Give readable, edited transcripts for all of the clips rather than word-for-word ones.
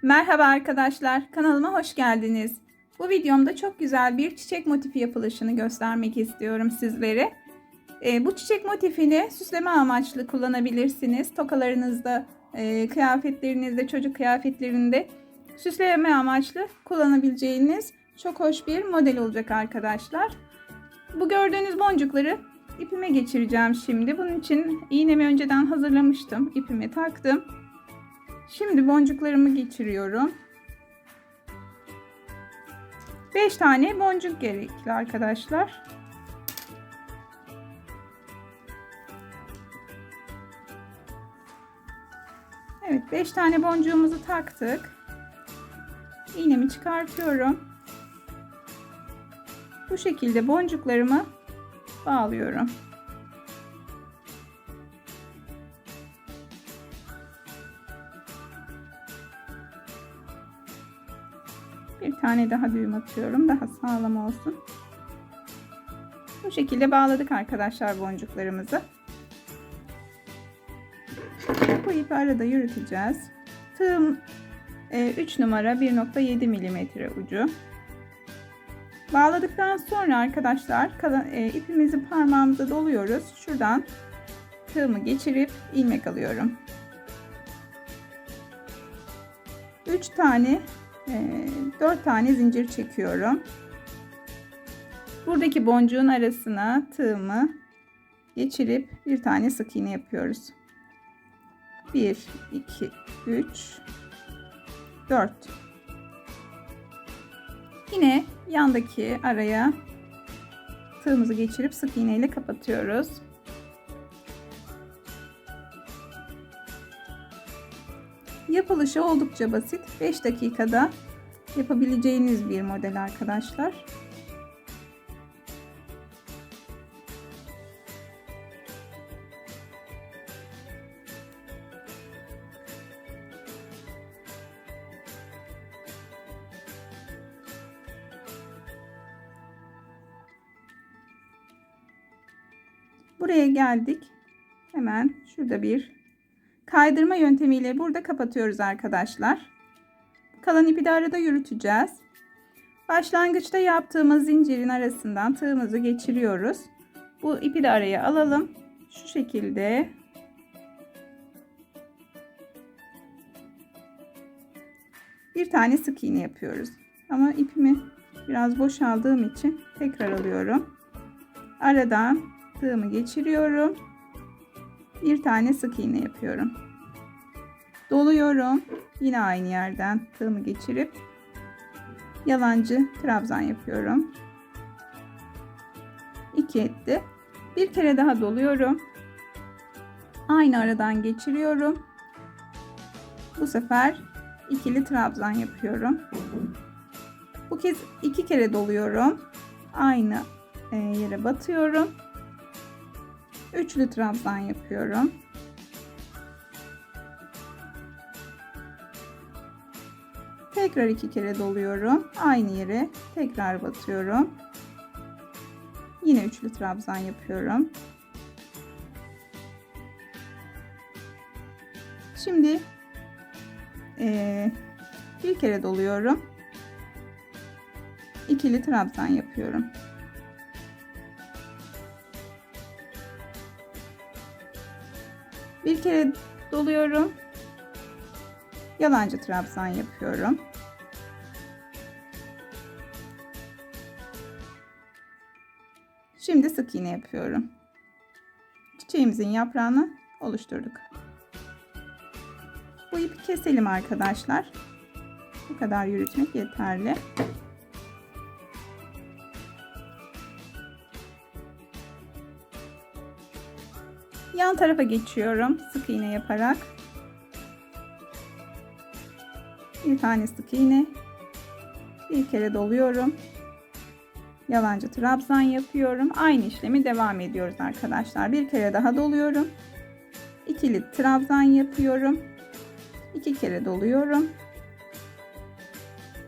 Merhaba arkadaşlar, kanalıma hoş geldiniz. Bu videomda çok güzel bir çiçek motifi yapılışını göstermek istiyorum sizlere. Bu çiçek motifini süsleme amaçlı kullanabilirsiniz. Tokalarınızda, kıyafetlerinizde, çocuk kıyafetlerinde süsleme amaçlı kullanabileceğiniz çok hoş bir model olacak arkadaşlar. Bu gördüğünüz boncukları ipime geçireceğim şimdi. Bunun için iğnemi önceden hazırlamıştım. İpime taktım. Şimdi boncuklarımı geçiriyorum. 5 tane boncuk gerekli arkadaşlar. Evet, 5 tane boncuğumuzu taktık. İğnemi çıkartıyorum. Bu şekilde boncuklarımı bağlıyorum. Bir tane daha düğüm atıyorum. Daha sağlam olsun. Bu şekilde bağladık arkadaşlar boncuklarımızı. Bu ipi arada yürüteceğiz. Tığım 3 numara 1.7 mm ucu. Bağladıktan sonra arkadaşlar ipimizi parmağımıza doluyoruz. Şuradan tığımı geçirip ilmek alıyorum. 3 tane 4 tane zincir çekiyorum. Buradaki boncuğun arasına tığımı geçirip bir tane sık iğne yapıyoruz. 1 2 3 4. Yine yandaki araya tığımızı geçirip sık iğne ile kapatıyoruz. Yapılışı oldukça basit. 5 dakikada yapabileceğiniz bir model arkadaşlar. Buraya geldik. Hemen şurada bir kaydırma yöntemiyle burada kapatıyoruz arkadaşlar. Kalan ipi de arada yürüteceğiz. Başlangıçta yaptığımız zincirin arasından tığımızı geçiriyoruz. Bu ipi de araya alalım. Şu şekilde bir tane sık iğne yapıyoruz. Ama ipimi biraz boşaldığım için tekrar alıyorum. Aradan tığımı geçiriyorum. Bir tane sık iğne yapıyorum. Doluyorum. Yine aynı yerden tığımı geçirip yalancı trabzan yapıyorum. 2 etti. Bir kere daha doluyorum. Aynı aradan geçiriyorum. Bu sefer ikili trabzan yapıyorum. Bu kez 2 kere doluyorum. Aynı yere batıyorum. Üçlü trabzan yapıyorum. Tekrar 2 kere doluyorum. Aynı yere tekrar batıyorum. Yine üçlü trabzan yapıyorum. Şimdi bir kere doluyorum. İkili trabzan yapıyorum. Bir kere doluyorum. Yalancı trabzan yapıyorum. Şimdi sık iğne yapıyorum. Çiçeğimizin yaprağını oluşturduk. Bu ipi keselim arkadaşlar. Bu kadar yürütmek yeterli. Yan tarafa geçiyorum sık iğne yaparak. Bir tane sık iğne. Bir kere doluyorum. Yalancı trabzan yapıyorum. Aynı işlemi devam ediyoruz arkadaşlar. Bir kere daha doluyorum. İkili trabzan yapıyorum. 2 kere doluyorum.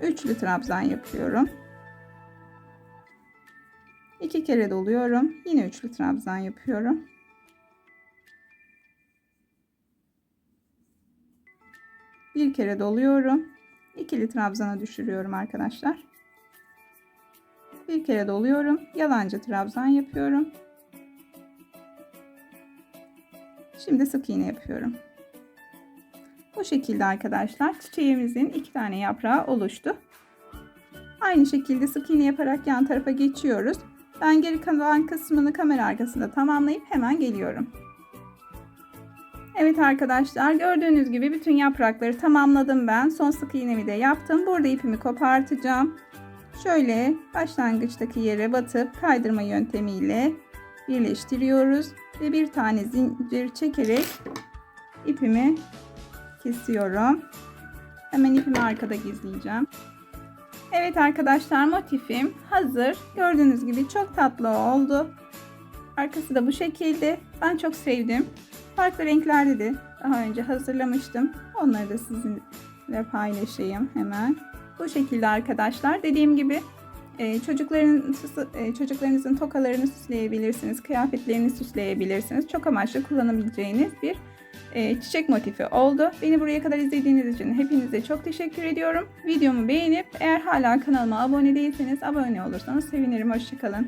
Üçlü trabzan yapıyorum. 2 kere doluyorum. Yine üçlü trabzan yapıyorum. Bir kere doluyorum. İkili trabzana düşürüyorum arkadaşlar. Bir kere doluyorum. Yalancı trabzan yapıyorum. Şimdi sık iğne yapıyorum. Bu şekilde arkadaşlar çiçeğimizin 2 tane yaprağı oluştu. Aynı şekilde sık iğne yaparak yan tarafa geçiyoruz. Ben geri kalan kısmını kamera arkasında tamamlayıp hemen geliyorum. Evet arkadaşlar, gördüğünüz gibi bütün yaprakları tamamladım ben. Son sık iğnemi de yaptım. Burada ipimi kopartacağım. Şöyle başlangıçtaki yere batıp kaydırma yöntemiyle birleştiriyoruz. Ve bir tane zincir çekerek ipimi kesiyorum. Hemen ipimi arkada gizleyeceğim. Evet arkadaşlar, motifim hazır. Gördüğünüz gibi çok tatlı oldu. Arkası da bu şekilde. Ben çok sevdim. Farklı renklerde de daha önce hazırlamıştım. Onları da sizinle paylaşayım hemen. Bu şekilde arkadaşlar. Dediğim gibi çocuklarınızın tokalarını süsleyebilirsiniz. Kıyafetlerini süsleyebilirsiniz. Çok amaçlı kullanabileceğiniz bir çiçek motifi oldu. Beni buraya kadar izlediğiniz için hepinize çok teşekkür ediyorum. Videomu beğenip eğer hala kanalıma abone değilseniz abone olursanız sevinirim. Hoşça kalın.